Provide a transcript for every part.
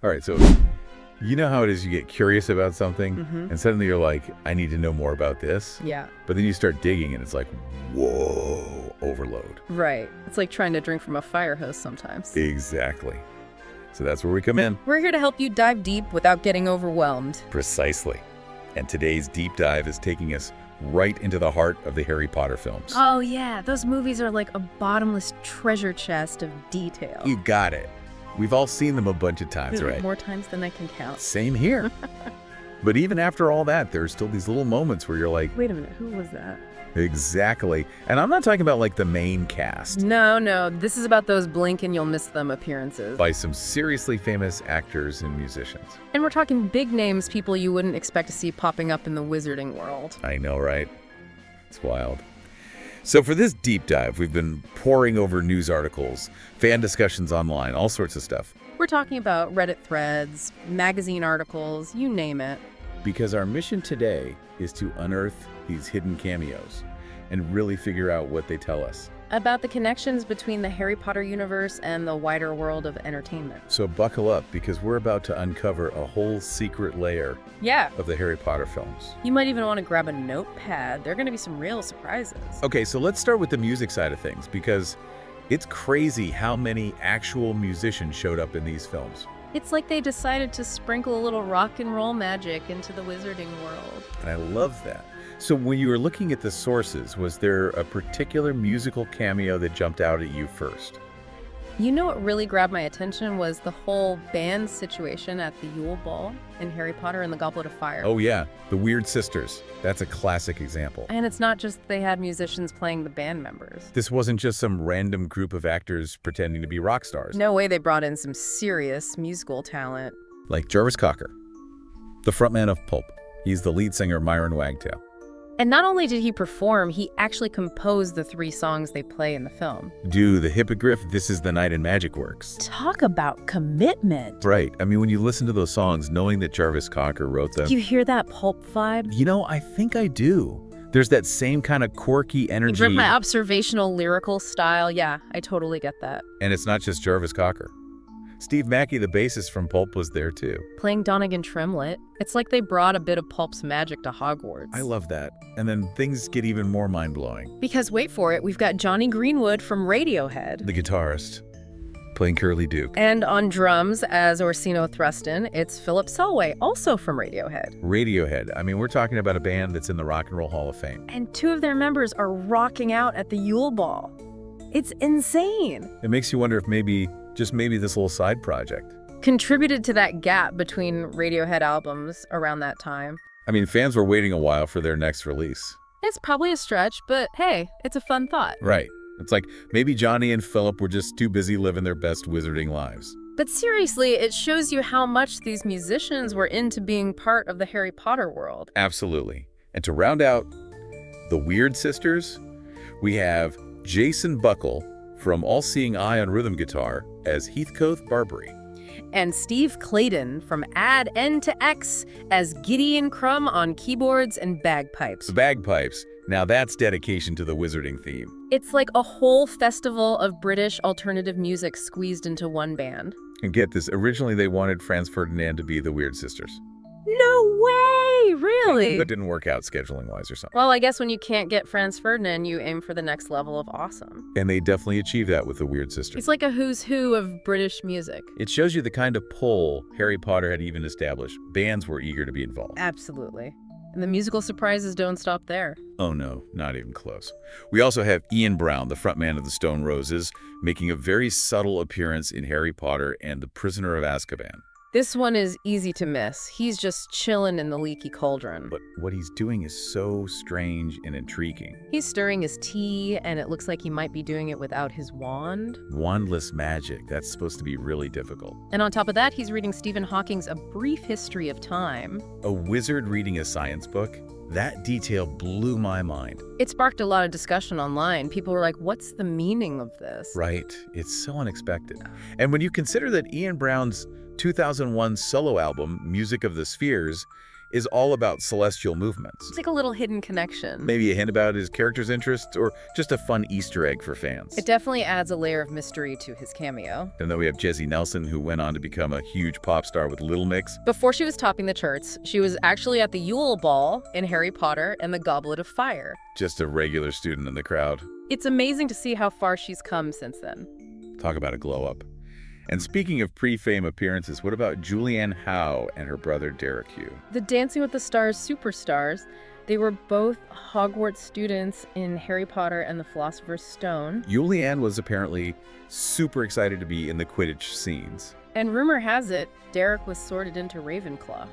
All right, so you know how it is, you get curious about something, and suddenly you're like, I need to know more about this. Yeah. But then you start digging, and it's like, whoa, overload. Right. It's like trying to drink from a fire hose sometimes. Exactly. So that's where we come in. We're here to help you dive deep without getting overwhelmed. Precisely. And today's deep dive is taking us right into the heart of the Harry Potter films. Oh, yeah. Those movies are like a bottomless treasure chest of detail. You got it. We've all seen them a bunch of times, right? More times than I can count. Same here. But even after all that, there's still these little moments where you're like, Wait a minute, who was that? exactly. And I'm not talking about like the main cast. No. This is about those blink and you'll miss them appearances. By some seriously famous actors and musicians. And we're talking big names, people you wouldn't expect to see popping up in the wizarding world. I know, right? It's wild. So for this deep dive, we've been poring over news articles, fan discussions online, all sorts of stuff. We're talking about Reddit threads, magazine articles, you name it. Because our mission today is to unearth these hidden cameos and really figure out what they tell us. About the connections between the Harry Potter universe and the wider world of entertainment. So buckle up, because we're about to uncover a whole secret layer of the Harry Potter films. You might even want to grab a notepad. There are going to be some real surprises. Okay, so let's start with the music side of things, because it's crazy how many actual musicians showed up in these films. It's like they decided to sprinkle a little rock and roll magic into the wizarding world. And I love that. So when you were looking at the sources, was there a particular musical cameo that jumped out at you first? You know what really grabbed my attention was the whole band situation at the Yule Ball in Harry Potter and the Goblet of Fire. Oh yeah, the Weird Sisters. That's a classic example. And it's not just they had musicians playing the band members. This wasn't just some random group of actors pretending to be rock stars. No way, they brought in some serious musical talent. Like Jarvis Cocker, the frontman of Pulp. He's the lead singer Myron Wagtail. And not only did he perform, he actually composed the 3 songs they play in the film. Do the Hippogriff, This Is the Night, and Magic Works. Talk about commitment. Right. I mean, when you listen to those songs, knowing that Jarvis Cocker wrote them. Do you hear that Pulp vibe? You know, I think I do. There's that same kind of quirky energy. You my observational lyrical style. Yeah, I totally get that. And it's not just Jarvis Cocker. Steve Mackey, the bassist from Pulp, was there too. Playing Donegan Tremlett. It's like they brought a bit of Pulp's magic to Hogwarts. I love that. And then things get even more mind-blowing. Because, wait for it, we've got Johnny Greenwood from Radiohead. The guitarist, playing Curly Duke. And on drums as Orsino Thruston, it's Philip Selway, also from Radiohead. Radiohead. I mean, we're talking about a band that's in the Rock and Roll Hall of Fame. And 2 of their members are rocking out at the Yule Ball. It's insane. It makes you wonder if maybe this little side project contributed to that gap between Radiohead albums around that time. I mean, fans were waiting a while for their next release. It's probably a stretch, but hey, it's a fun thought. Right. It's like maybe Johnny and Philip were just too busy living their best wizarding lives. But seriously, it shows you how much these musicians were into being part of the Harry Potter world. Absolutely. And to round out the Weird Sisters, we have Jason Buckle from All Seeing Eye on rhythm guitar as Heathcote Barbary. And Steve Clayton from Add N to X as Gideon Crumb on keyboards and bagpipes. The bagpipes. Now that's dedication to the wizarding theme. It's like a whole festival of British alternative music squeezed into one band. And get this, originally they wanted Franz Ferdinand to be the Weird Sisters. No way! Really? That didn't work out scheduling-wise or something. Well, I guess when you can't get Franz Ferdinand, you aim for the next level of awesome. And they definitely achieved that with the Weird Sisters. It's like a who's who of British music. It shows you the kind of pull Harry Potter had even established. Bands were eager to be involved. Absolutely. And the musical surprises don't stop there. Oh no, not even close. We also have Ian Brown, the frontman of the Stone Roses, making a very subtle appearance in Harry Potter and the Prisoner of Azkaban. This one is easy to miss. He's just chilling in the leaky cauldron. But what he's doing is so strange and intriguing. He's stirring his tea, and it looks like he might be doing it without his wand. Wandless magic. That's supposed to be really difficult. And on top of that, he's reading Stephen Hawking's A Brief History of Time. A wizard reading a science book? That detail blew my mind. It sparked a lot of discussion online. People were like, what's the meaning of this? Right. It's so unexpected. And when you consider that Ian Brown's 2001 solo album, Music of the Spheres, is all about celestial movements. It's like a little hidden connection. Maybe a hint about his character's interests, or just a fun Easter egg for fans. It definitely adds a layer of mystery to his cameo. And then we have Jessie Nelson, who went on to become a huge pop star with Little Mix. Before she was topping the charts, she was actually at the Yule Ball in Harry Potter and the Goblet of Fire. Just a regular student in the crowd. It's amazing to see how far she's come since then. Talk about a glow up. And speaking of pre-fame appearances, what about Julianne Howe and her brother Derek Hough? The Dancing with the Stars superstars, they were both Hogwarts students in Harry Potter and the Philosopher's Stone. Julianne was apparently super excited to be in the Quidditch scenes. And rumor has it, Derek was sorted into Ravenclaw.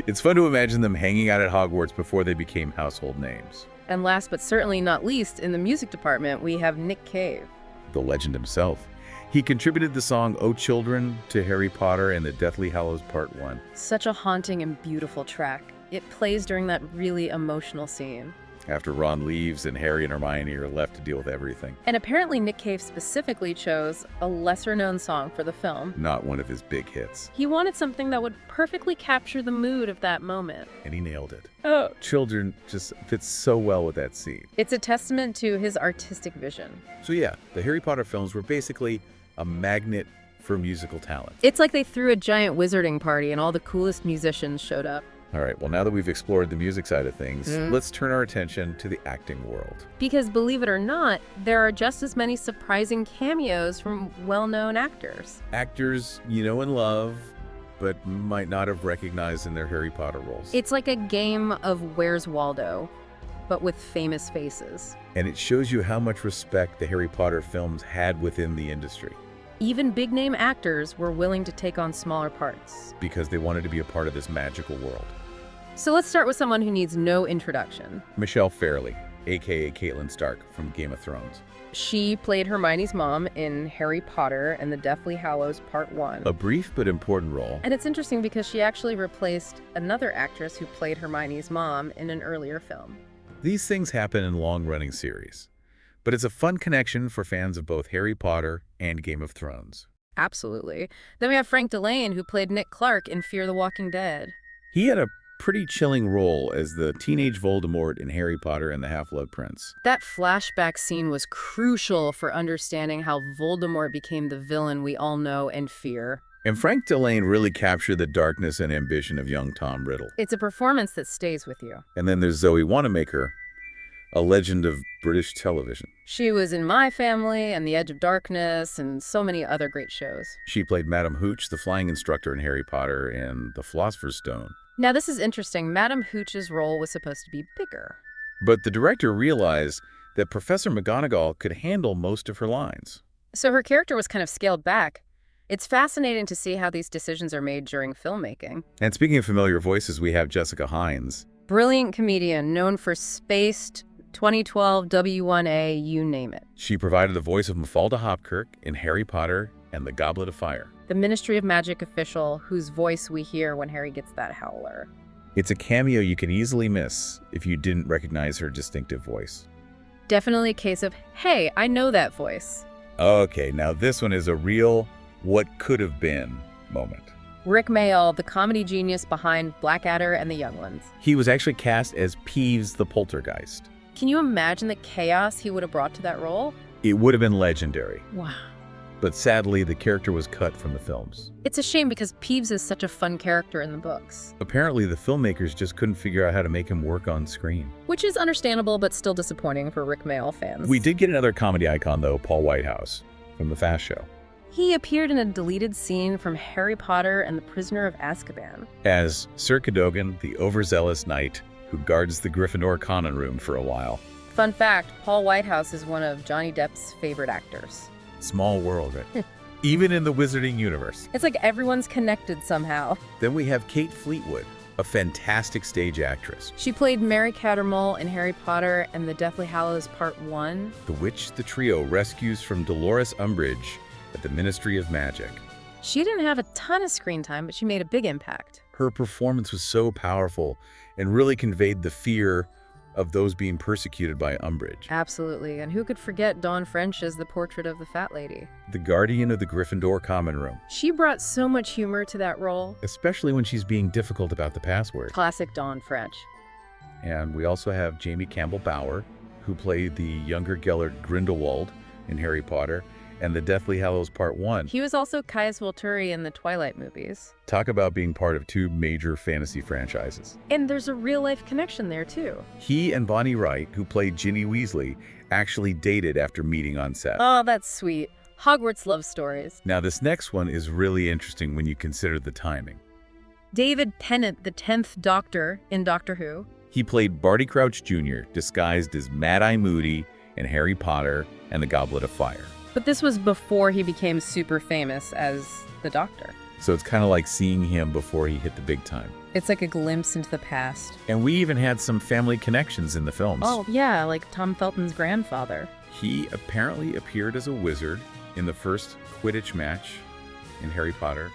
It's fun to imagine them hanging out at Hogwarts before they became household names. And last but certainly not least, in the music department, we have Nick Cave. The legend himself. He contributed the song "O Children" to Harry Potter and the Deathly Hallows Part 1. Such a haunting and beautiful track. It plays during that really emotional scene. After Ron leaves and Harry and Hermione are left to deal with everything. And apparently Nick Cave specifically chose a lesser-known song for the film. Not one of his big hits. He wanted something that would perfectly capture the mood of that moment. And he nailed it. Oh. Children just fits so well with that scene. It's a testament to his artistic vision. So yeah, the Harry Potter films were basically a magnet for musical talent. It's like they threw a giant wizarding party and all the coolest musicians showed up. All right, well, now that we've explored the music side of things, let's turn our attention to the acting world. Because believe it or not, there are just as many surprising cameos from well-known actors. Actors you know and love, but might not have recognized in their Harry Potter roles. It's like a game of Where's Waldo, but with famous faces. And it shows you how much respect the Harry Potter films had within the industry. Even big-name actors were willing to take on smaller parts. Because they wanted to be a part of this magical world. So let's start with someone who needs no introduction. Michelle Fairley, aka Caitlin Stark from Game of Thrones. She played Hermione's mom in Harry Potter and the Deathly Hallows Part 1. A brief but important role. And it's interesting because she actually replaced another actress who played Hermione's mom in an earlier film. These things happen in long-running series, but it's a fun connection for fans of both Harry Potter and Game of Thrones. Absolutely. Then we have Frank Delane, who played Nick Clark in Fear the Walking Dead. He had a pretty chilling role as the teenage Voldemort in Harry Potter and the Half-Blood Prince. That flashback scene was crucial for understanding how Voldemort became the villain we all know and fear. And Frank Delane really captured the darkness and ambition of young Tom Riddle. It's a performance that stays with you. And then there's Zoe Wanamaker, a legend of British television. She was in My Family and The Edge of Darkness and so many other great shows. She played Madame Hooch, the flying instructor in Harry Potter and the Philosopher's Stone. Now this is interesting. Madame Hooch's role was supposed to be bigger. But the director realized that Professor McGonagall could handle most of her lines. So her character was kind of scaled back. It's fascinating to see how these decisions are made during filmmaking. And speaking of familiar voices, we have Jessica Hines. Brilliant comedian, known for Spaced, 2012, W1A, you name it. She provided the voice of Mafalda Hopkirk in Harry Potter and the Goblet of Fire. The Ministry of Magic official whose voice we hear when Harry gets that howler. It's a cameo you can easily miss if you didn't recognize her distinctive voice. Definitely a case of, hey, I know that voice. Okay, now this one is a real what could have been moment. Rick Mayall, the comedy genius behind Blackadder and the Young Ones. He was actually cast as Peeves the Poltergeist. Can you imagine the chaos he would have brought to that role? It would have been legendary. Wow. But sadly, the character was cut from the films. It's a shame because Peeves is such a fun character in the books. Apparently, the filmmakers just couldn't figure out how to make him work on screen. Which is understandable, but still disappointing for Rick Mayall fans. We did get another comedy icon, though, Paul Whitehouse, from The Fast Show. He appeared in a deleted scene from Harry Potter and the Prisoner of Azkaban. As Sir Cadogan, the overzealous knight who guards the Gryffindor common room for a while. Fun fact, Paul Whitehouse is one of Johnny Depp's favorite actors. Small world, right? Even in the Wizarding universe. It's like everyone's connected somehow. Then we have Kate Fleetwood, a fantastic stage actress. She played Mary Cattermole in Harry Potter and the Deathly Hallows Part 1. The witch the trio rescues from Dolores Umbridge at the Ministry of Magic. She didn't have a ton of screen time, but she made a big impact. Her performance was so powerful and really conveyed the fear of those being persecuted by Umbridge. Absolutely. And who could forget Dawn French as the portrait of the fat lady? The guardian of the Gryffindor common room, She brought so much humor to that role. especially when she's being difficult about the password. Classic Dawn French. And we also have Jamie Campbell Bower, who played the younger Gellert Grindelwald in Harry Potter and the Deathly Hallows Part 1. He was also Caius Volturi in the Twilight movies. Talk about being part of two major fantasy franchises. And there's a real-life connection there, too. He and Bonnie Wright, who played Ginny Weasley, actually dated after meeting on set. Oh, that's sweet. Hogwarts love stories. Now, this next one is really interesting when you consider the timing. David Tennant, the 10th Doctor in Doctor Who. He played Barty Crouch Jr., disguised as Mad-Eye Moody in Harry Potter and the Goblet of Fire. But this was before he became super famous as the Doctor. So it's kind of like seeing him before he hit the big time. It's like a glimpse into the past. And we even had some family connections in the films. Oh, yeah, like Tom Felton's grandfather. He apparently appeared as a wizard in the first Quidditch match in Harry Potter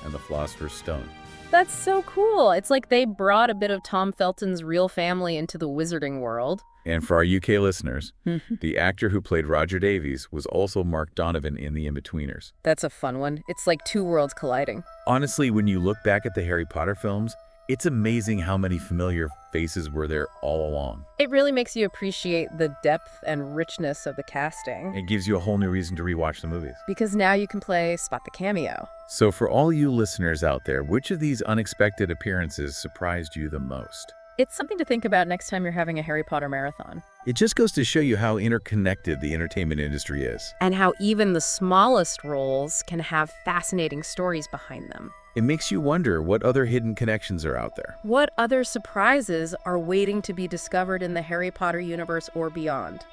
and the Philosopher's Stone. That's so cool. It's like they brought a bit of Tom Felton's real family into the wizarding world. And for our UK listeners, the actor who played Roger Davies was also Mark Donovan in The Inbetweeners. That's a fun one. It's like two worlds colliding. Honestly, when you look back at the Harry Potter films, it's amazing how many familiar faces were there all along. It really makes you appreciate the depth and richness of the casting. It gives you a whole new reason to rewatch the movies. Because now you can play Spot the Cameo. So for all you listeners out there, which of these unexpected appearances surprised you the most? It's something to think about next time you're having a Harry Potter marathon. It just goes to show you how interconnected the entertainment industry is. And how even the smallest roles can have fascinating stories behind them. It makes you wonder what other hidden connections are out there. What other surprises are waiting to be discovered in the Harry Potter universe or beyond?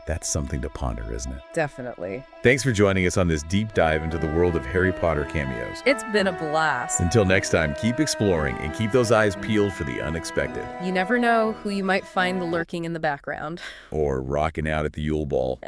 That's something to ponder, isn't it? Definitely. Thanks for joining us on this deep dive into the world of Harry Potter cameos. It's been a blast. Until next time, keep exploring and keep those eyes peeled for the unexpected. You never know who you might find lurking in the background. Or rocking out at the Yule Ball.